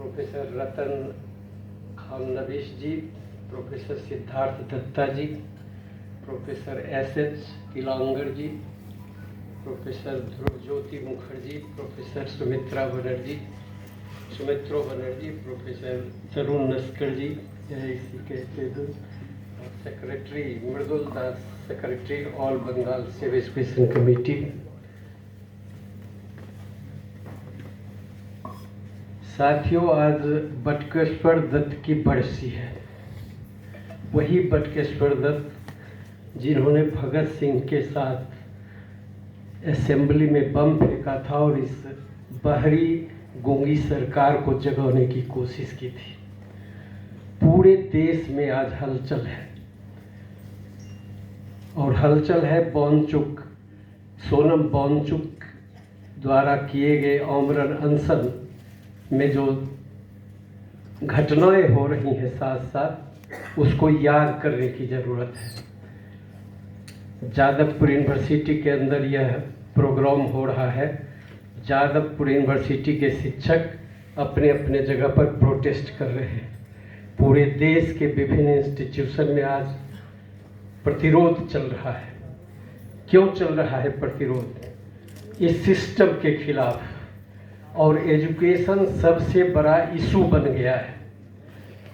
Professor Ratan Khan Nabish ji, professor Siddhartha Datta ji, professor एस.एच. Tilangar ji, professor Dhruvajyoti Mukherjee, professor Sumitro Banerjee, professor Tarun Naskar ji, इसी के secretary Mridul Das, secretary all Bengal civil education committee. साथियों, आज बटुकेश्वर दत्त की बरसी है। वही बटुकेश्वर दत्त जिन्होंने भगत सिंह के साथ असेंबली में बम फेंका था और इस बहरी गूंगी सरकार को जगाने की कोशिश की थी। पूरे देश में आज हलचल है और हलचल है सोनम वांगचुक द्वारा किए गए आमरण अनशन में जो घटनाएं हो रही हैं, साथ साथ उसको याद करने की ज़रूरत है। जादवपुर यूनिवर्सिटी के अंदर यह प्रोग्राम हो रहा है। जादवपुर यूनिवर्सिटी के शिक्षक अपने अपने जगह पर प्रोटेस्ट कर रहे हैं। पूरे देश के विभिन्न इंस्टीट्यूशन में आज प्रतिरोध चल रहा है। क्यों चल रहा है प्रतिरोध? इस सिस्टम के खिलाफ। और एजुकेशन सबसे बड़ा इशू बन गया है।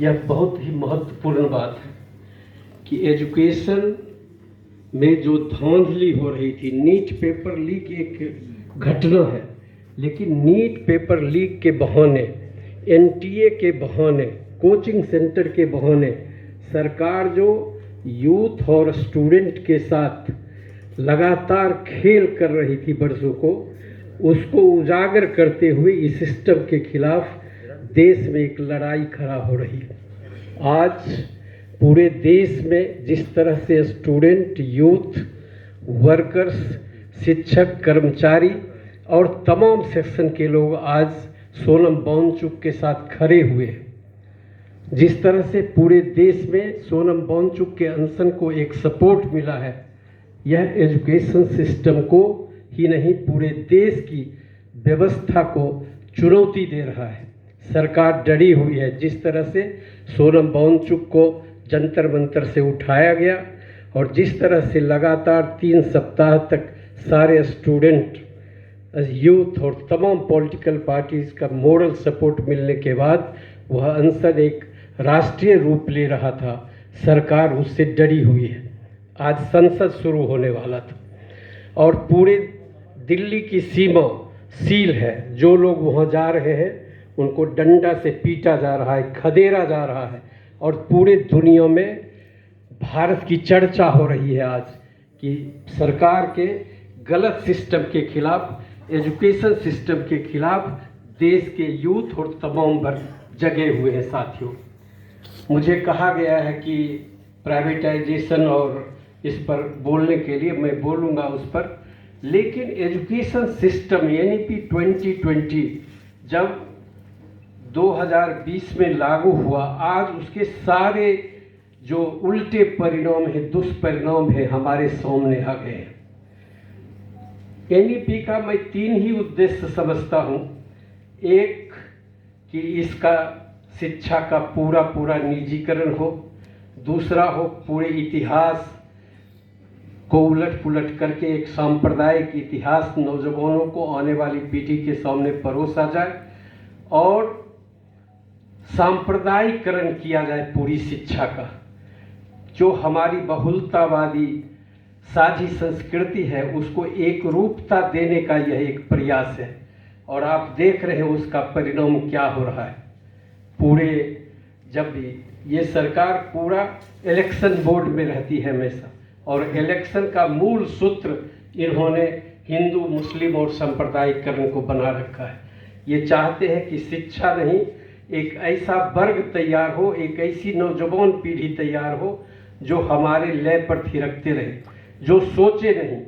यह बहुत ही महत्वपूर्ण बात है कि एजुकेशन में जो धांधली हो रही थी, नीट पेपर लीक एक घटना है, लेकिन नीट पेपर लीक के बहाने, एनटीए के बहाने, कोचिंग सेंटर के बहाने सरकार जो यूथ और स्टूडेंट के साथ लगातार खेल कर रही थी बरसों को, उसको उजागर करते हुए इस सिस्टम के खिलाफ देश में एक लड़ाई खड़ा हो रही है। आज पूरे देश में जिस तरह से स्टूडेंट, यूथ, वर्कर्स, शिक्षक, कर्मचारी और तमाम सेक्शन के लोग आज सोनम वांगचुक के साथ खड़े हुए हैं, जिस तरह से पूरे देश में सोनम वांगचुक के अनशन को एक सपोर्ट मिला है, यह एजुकेशन सिस्टम को ही नहीं पूरे देश की व्यवस्था को चुनौती दे रहा है। सरकार डरी हुई है। जिस तरह से सोनम वांगचुक को जंतर मंतर से उठाया गया और जिस तरह से लगातार 3 सप्ताह तक सारे स्टूडेंट, यूथ और तमाम पॉलिटिकल पार्टीज़ का मोरल सपोर्ट मिलने के बाद वह अनशन एक राष्ट्रीय रूप ले रहा था, सरकार उससे डरी हुई है। आज संसद शुरू होने वाला था और पूरे दिल्ली की सीमा सील है। जो लोग वहाँ जा रहे हैं उनको डंडा से पीटा जा रहा है, खदेड़ा जा रहा है और पूरे दुनिया में भारत की चर्चा हो रही है आज कि सरकार के गलत सिस्टम के खिलाफ, एजुकेशन सिस्टम के खिलाफ देश के यूथ और तमाम वर्ग जगे हुए हैं। साथियों, मुझे कहा गया है कि प्राइवेटाइजेशन और इस पर बोलने के लिए मैं बोलूँगा उस पर, लेकिन एजुकेशन सिस्टम यानी कि 2020 जब 2020 में लागू हुआ, आज उसके सारे जो उल्टे परिणाम हैं, दुष्परिणाम हैं, हमारे सामने आ गए हैं। एनईपी का मैं 3 ही उद्देश्य समझता हूँ। एक, कि इसका शिक्षा का पूरा निजीकरण हो। दूसरा हो, पूरे इतिहास को उलट पुलट करके एक सांप्रदायिक इतिहास नौजवानों को, आने वाली पीढ़ी के सामने परोसा जाए और सांप्रदायिकरण किया जाए पूरी शिक्षा का। जो हमारी बहुलतावादी साझी संस्कृति है उसको एक रूपता देने का यह एक प्रयास है और आप देख रहे हैं उसका परिणाम क्या हो रहा है। पूरे जब भी ये सरकार पूरा इलेक्शन बोर्ड में रहती है हमेशा, और इलेक्शन का मूल सूत्र इन्होंने हिंदू, मुस्लिम और सांप्रदायिकरण को बना रखा है। ये चाहते हैं कि शिक्षा नहीं, एक ऐसा वर्ग तैयार हो, एक ऐसी नौजवान पीढ़ी तैयार हो जो हमारे लय पर थिरकते रहे, जो सोचे नहीं,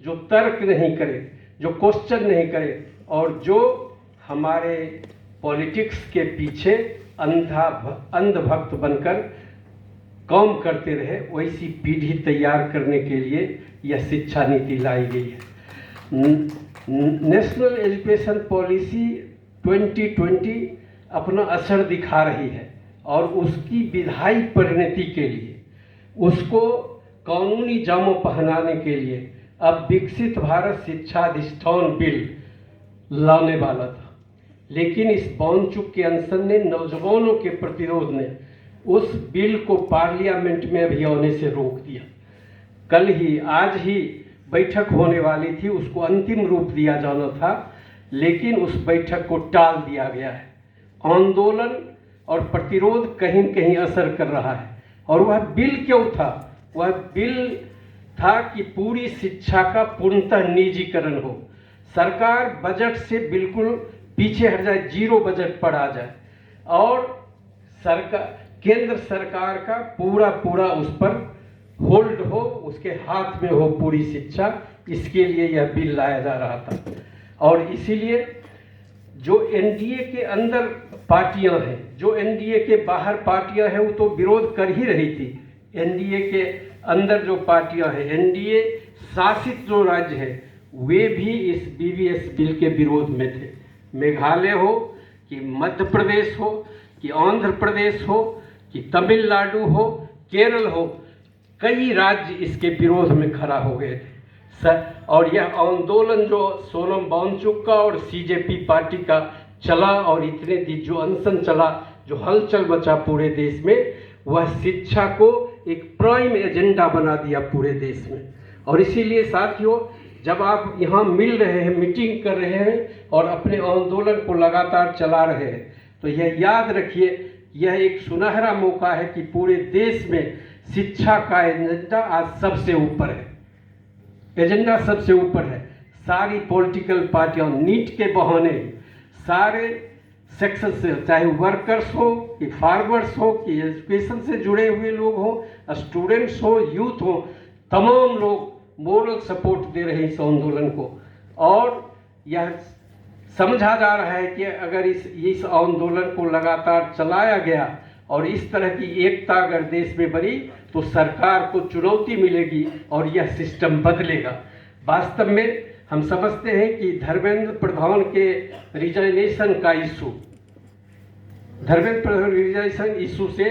जो तर्क नहीं करे, जो क्वेश्चन नहीं करे और जो हमारे पॉलिटिक्स के पीछे अंधभक्त बनकर काम करते रहे। वैसी पीढ़ी तैयार करने के लिए यह शिक्षा नीति लाई गई है। नेशनल एजुकेशन पॉलिसी 2020 अपना असर दिखा रही है और उसकी विधायी परिणति के लिए, उसको कानूनी जामों पहनाने के लिए अब विकसित भारत शिक्षा अधिष्ठान बिल लाने वाला था। लेकिन इस बावनचुक के अनशन ने, नौजवानों के प्रतिरोध ने उस बिल को पार्लियामेंट में अभी आने से रोक दिया। कल ही, आज ही बैठक होने वाली थी, उसको अंतिम रूप दिया जाना था, लेकिन उस बैठक को टाल दिया गया है। आंदोलन और प्रतिरोध कहीं कहीं असर कर रहा है। और वह बिल क्यों था? वह बिल था कि पूरी शिक्षा का पूर्णतः निजीकरण हो, सरकार बजट से बिल्कुल पीछे हट जाए, जीरो बजट पर आ जाए और केंद्र सरकार का पूरा उस पर होल्ड हो, उसके हाथ में हो पूरी शिक्षा। इसके लिए यह बिल लाया जा रहा था। और इसीलिए जो एनडीए के अंदर पार्टियां हैं, जो एनडीए के बाहर पार्टियां हैं, वो तो विरोध कर ही रही थी। एनडीए के अंदर जो पार्टियां हैं, एनडीए शासित जो राज्य है, वे भी इस बीवीएस बिल के विरोध में थे। मेघालय हो कि मध्य प्रदेश हो कि आंध्र प्रदेश हो कि तमिलनाडु हो, केरल हो, कई राज्य इसके विरोध में खड़ा हो गए थे। और यह आंदोलन जो सोनम वांगचुक का और सीजेपी पार्टी का चला और इतने दिन जो अनशन चला, जो हलचल मचा पूरे देश में, वह शिक्षा को एक प्राइम एजेंडा बना दिया पूरे देश में। और इसीलिए साथियों, जब आप यहाँ मिल रहे हैं, मीटिंग कर रहे हैं और अपने आंदोलन को लगातार चला रहे हैं, तो यह याद रखिए, यह एक सुनहरा मौका है कि पूरे देश में शिक्षा का एजेंडा आज सबसे ऊपर है। एजेंडा सबसे ऊपर है। सारी पॉलिटिकल पार्टियां नीट के बहाने सारे सेक्शन से, चाहे वर्कर्स हो कि फार्मर्स हो कि एजुकेशन से जुड़े हुए लोग हो, स्टूडेंट्स हो, यूथ हो, तमाम लोग मोरल सपोर्ट दे रहे हैं इस आंदोलन को। और यह समझा जा रहा है कि अगर इस आंदोलन को लगातार चलाया गया और इस तरह की एकता अगर देश में बनी, तो सरकार को चुनौती मिलेगी और यह सिस्टम बदलेगा। वास्तव में हम समझते हैं कि धर्मेंद्र प्रधान के रिजाइनेशन का issue, Dharmendra Pradhan resignation issue से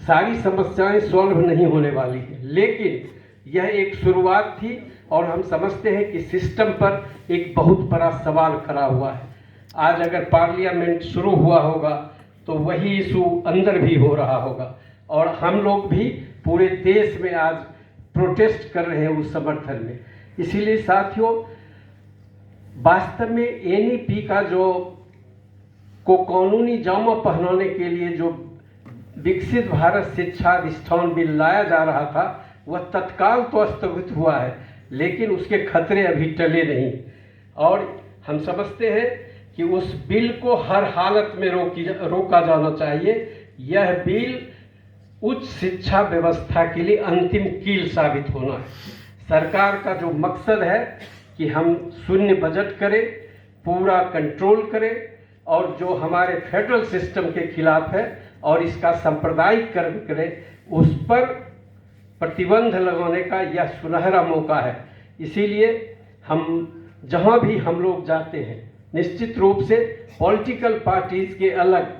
सारी समस्याएं सॉल्व नहीं होने वाली हैं, लेकिन यह एक शुरुआत थी और हम समझते हैं कि सिस्टम पर एक बहुत बड़ा सवाल खड़ा हुआ है। आज अगर पार्लियामेंट शुरू हुआ होगा तो वही इशू अंदर भी हो रहा होगा और हम लोग भी पूरे देश में आज प्रोटेस्ट कर रहे हैं उस समर्थन में। इसीलिए साथियों, वास्तव में एनईपी का जो को कानूनी जामा पहनाने के लिए जो विकसित भारत शिक्षा अधिष्ठान बिल लाया जा रहा था, वह तत्काल तो स्थगित हुआ है, लेकिन उसके खतरे अभी टले नहीं। और हम समझते हैं कि उस बिल को हर हालत में रोका जाना चाहिए। यह बिल उच्च शिक्षा व्यवस्था के लिए अंतिम कील साबित होना है। सरकार का जो मकसद है कि हम शून्य बजट करें, पूरा कंट्रोल करें और जो हमारे फेडरल सिस्टम के खिलाफ है और इसका सांप्रदायिकरण करें, उस पर प्रतिबंध लगाने का यह सुनहरा मौका है। इसीलिए हम जहां भी हम लोग जाते हैं, निश्चित रूप से पॉलिटिकल पार्टीज के अलग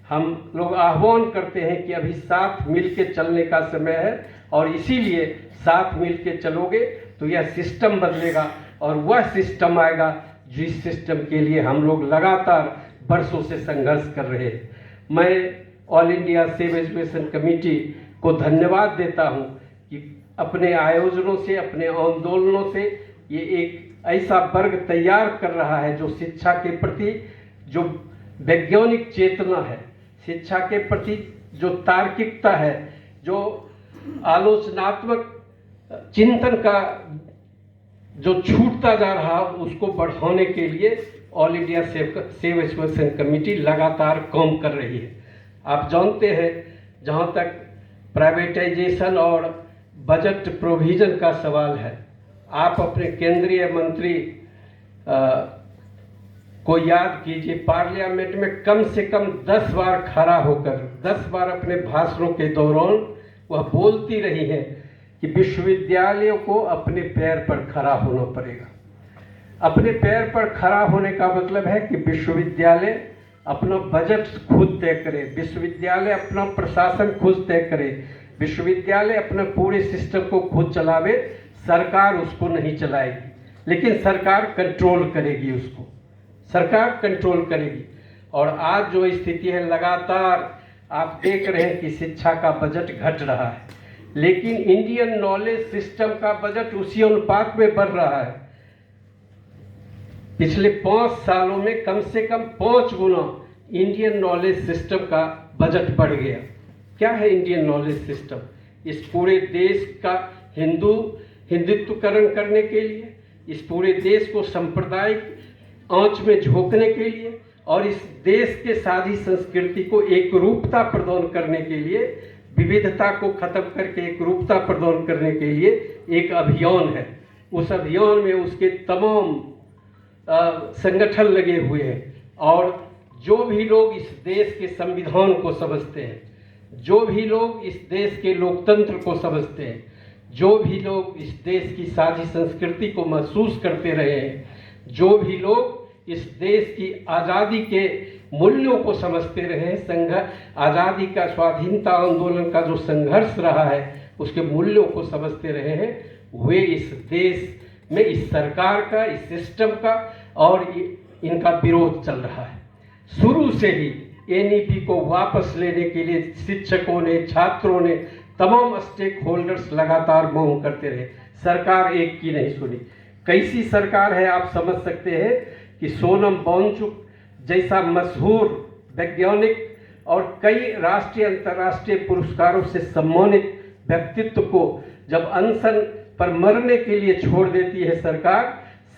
हम लोग आह्वान करते हैं कि अभी साथ मिलके चलने का समय है और इसीलिए साथ मिलके चलोगे तो यह सिस्टम बदलेगा और वह सिस्टम आएगा जिस सिस्टम के लिए हम लोग लगातार बरसों से संघर्ष कर रहे हैं। मैं all India save education committee को धन्यवाद देता हूं कि अपने आयोजनों से, अपने आंदोलनों से ये एक ऐसा वर्ग तैयार कर रहा है जो शिक्षा के प्रति जो वैज्ञानिक चेतना है, शिक्षा के प्रति जो तार्किकता है, जो आलोचनात्मक चिंतन का जो छूटता जा रहा, उसको बढ़ाने के लिए all India save education committee लगातार काम कर रही है। आप जानते हैं, जहाँ तक प्राइवेटाइजेशन और बजट प्रोविजन का सवाल है, आप अपने केंद्रीय मंत्री को याद कीजिए, पार्लियामेंट में कम से कम 10 बार खड़ा होकर, 10 बार अपने भाषणों के दौरान वह बोलती रही है कि विश्वविद्यालयों को अपने पैर पर खड़ा होना पड़ेगा। अपने पैर पर खड़ा होने का मतलब है कि विश्वविद्यालय अपना बजट खुद तय करे, विश्वविद्यालय अपना प्रशासन खुद तय करे, विश्वविद्यालय अपने पूरे सिस्टम को खुद चलावे, सरकार उसको नहीं चलाएगी, लेकिन सरकार कंट्रोल करेगी, उसको सरकार कंट्रोल करेगी। और आज जो स्थिति है, लगातार आप देख रहे हैं कि शिक्षा का बजट घट रहा है, लेकिन इंडियन नॉलेज सिस्टम का बजट उसी अनुपात में बढ़ रहा है। पिछले 5 सालों में कम से कम 5 गुना इंडियन नॉलेज सिस्टम का बजट बढ़ गया। क्या है इंडियन नॉलेज सिस्टम? इस पूरे देश का हिंदुत्वकरण करने के लिए, इस पूरे देश को सांप्रदायिक आंच में झोंकने के लिए और इस देश के साझी संस्कृति को एक रूपता प्रदान करने के लिए, विविधता को खत्म करके एक रूपता प्रदान करने के लिए एक अभियान है। उस अभियान में उसके तमाम संगठन लगे हुए हैं, और जो भी लोग इस देश के संविधान को समझते हैं, जो भी लोग इस देश के लोकतंत्र को समझते हैं, जो भी लोग इस देश की साझी संस्कृति को महसूस करते रहे हैं, जो भी लोग इस देश की आज़ादी के मूल्यों को समझते रहे, आज़ादी का, स्वाधीनता आंदोलन का जो संघर्ष रहा है उसके मूल्यों को समझते रहे हैं, वे इस देश में इस सरकार का, इस सिस्टम का और इनका विरोध चल रहा है। शुरू से ही एनईपी को वापस लेने के लिए शिक्षकों ने, छात्रों ने, तमाम स्टेक होल्डर्स लगातार मांग करते रहे। सरकार एक की नहीं सुनी। कैसी सरकार है आप समझ सकते हैं कि सोनम वांगचुक जैसा मशहूर वैज्ञानिक और कई राष्ट्रीय अंतर्राष्ट्रीय पुरस्कारों से सम्मानित व्यक्तित्व को जब अनशन पर मरने के लिए छोड़ देती है सरकार,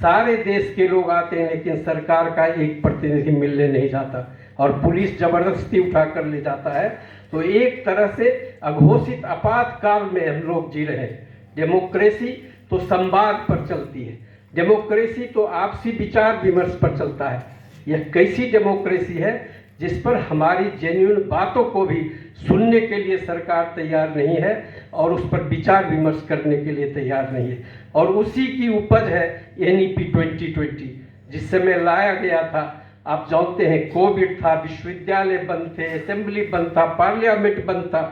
सारे देश के लोग आते हैं लेकिन सरकार का एक प्रतिनिधि मिलने नहीं जाता और पुलिस जबरदस्ती उठा कर ले जाता है। तो एक तरह से अघोषित आपातकाल में हम लोग जी रहे हैं। डेमोक्रेसी तो संवाद पर चलती है, डेमोक्रेसी तो आपसी विचार विमर्श पर चलता है। यह कैसी डेमोक्रेसी है जिस पर हमारी जेन्युइन बातों को भी सुनने के लिए सरकार तैयार नहीं है और उस पर विचार विमर्श करने के लिए तैयार नहीं है। और उसी की उपज है एनईपी 2020, जिस समय लाया गया था। आप जानते हैं कोविड था, विश्वविद्यालय बंद थे, असेंबली बंद था, पार्लियामेंट बंद था,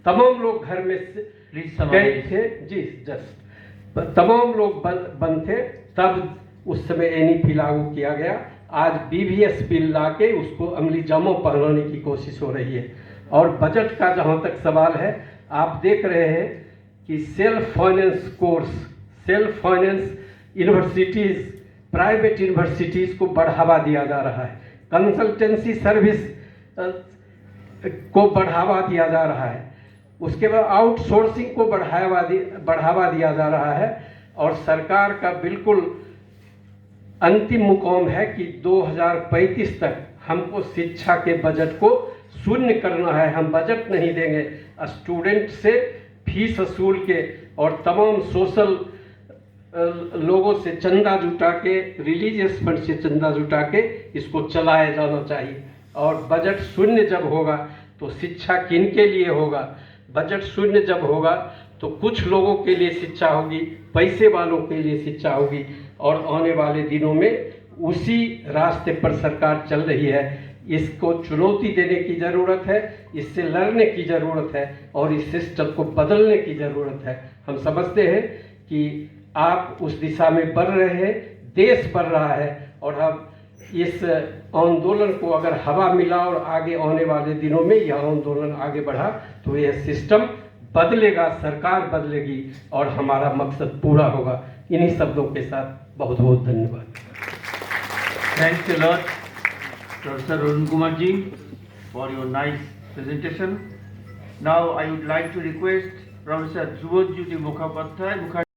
तमाम लोग घर में गए थे जी, जस्ट तमाम लोग बंद थे। तब उस समय एनईपी लागू किया गया। आज बीवीएस बिल लाके उसको अमली जामों पहनाने की कोशिश हो रही है। और बजट का जहाँ तक सवाल है, आप देख रहे हैं कि self finance course, self finance universities, private universities को बढ़ावा दिया जा रहा है, कंसल्टेंसी सर्विस को बढ़ावा दिया जा रहा है, उसके बाद आउटसोर्सिंग को बढ़ावा दिया जा रहा है। और सरकार का बिल्कुल अंतिम मुकाम है कि 2035 तक हमको शिक्षा के बजट को शून्य करना है। हम बजट नहीं देंगे, स्टूडेंट से फीस वसूल के और तमाम सोशल लोगों से चंदा जुटा के, रिलीजियस फंड से चंदा जुटा के इसको चलाया जाना चाहिए। और बजट शून्य जब होगा तो शिक्षा किन के लिए होगा? बजट शून्य जब होगा तो कुछ लोगों के लिए शिक्षा होगी, पैसे वालों के लिए शिक्षा होगी, और आने वाले दिनों में उसी रास्ते पर सरकार चल रही है। इसको चुनौती देने की ज़रूरत है, इससे लड़ने की ज़रूरत है और इस सिस्टम को बदलने की ज़रूरत है। हम समझते हैं कि आप उस दिशा में बढ़ रहे हैं, देश बढ़ रहा है, और अब इस आंदोलन को अगर हवा मिला और आगे आने वाले दिनों में यह आंदोलन आगे बढ़ा तो यह सिस्टम बदलेगा, सरकार बदलेगी और हमारा मकसद पूरा होगा। इन्हीं शब्दों के साथ बहुत बहुत धन्यवाद। Thanks a lot, Professor Arun Kumar ji, for your nice presentation. Now I would like to request Professor Dhruvodjyoti Mukhopadhyay